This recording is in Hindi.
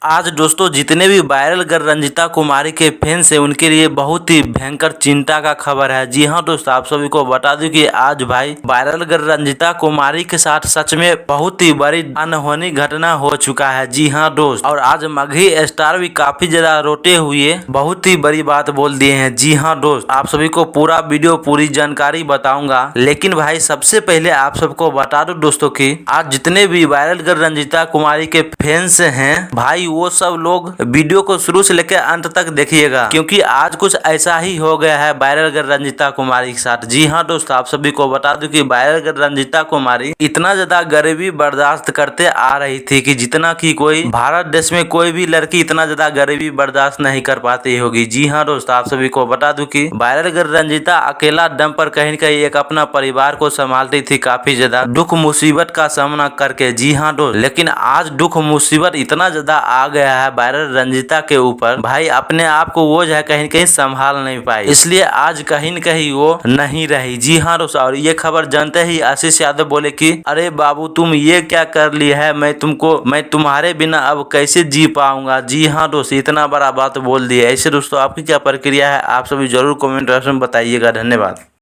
आज दोस्तों जितने भी वायरल गर्ल रंजीता कुमारी के फैंस हैं उनके लिए बहुत ही भयंकर चिंता का खबर है। जी हाँ दोस्तों, आप सभी को बता दूं कि आज भाई वायरल गर्ल रंजीता कुमारी के साथ सच में बहुत ही बड़ी अनहोनी घटना हो चुका है। जी हाँ दोस्त, और आज मगही स्टार भी काफी ज्यादा रोते हुए बहुत ही बड़ी बात बोल दिए हैं। जी हाँ दोस्त, आप सभी को पूरा वीडियो पूरी जानकारी बताऊंगा, लेकिन भाई सबसे पहले आप सबको बता दो दोस्तों की आज जितने भी वायरल गर्ल रंजीता कुमारी के फैंस हैं भाई वो सब लोग वीडियो को शुरू से लेकर अंत तक देखिएगा, क्योंकि आज कुछ ऐसा ही हो गया है वायरल गर्ल रंजीता कुमारी के साथ। जी हाँ दोस्तों, आप सभी को बता दूं कि वायरल गर्ल रंजीता कुमारी इतना ज्यादा गरीबी बर्दाश्त करते आ रही थी कि जितना कि कोई भारत देश में कोई भी लड़की इतना ज्यादा गरीबी बर्दाश्त नहीं कर पाती होगी। जी हाँ दोस्तों, आप सभी को बता दूं कि वायरल गर्ल रंजीता अकेला दम पर कहीं न कहीं एक अपना परिवार को संभालती थी, काफी ज्यादा दुख मुसीबत का सामना करके। जी हाँ दोस्त, लेकिन आज दुख मुसीबत इतना ज्यादा आ गया है वायरल रंजीता के ऊपर, भाई अपने आप को वो जो है कहीं कहीं संभाल नहीं पाई, इसलिए आज कहीं न कहीं वो नहीं रही। जी हाँ दोस्तों, और ये खबर जानते ही आशीष यादव बोले कि अरे बाबू तुम ये क्या कर लिया है, मैं तुम्हारे बिना अब कैसे जी पाऊंगा। जी हाँ दोस्तों, इतना बड़ा बात बोल दिया। ऐसे दोस्तों आपकी क्या प्रक्रिया है, आप सभी जरूर कमेंट में बताइएगा। धन्यवाद।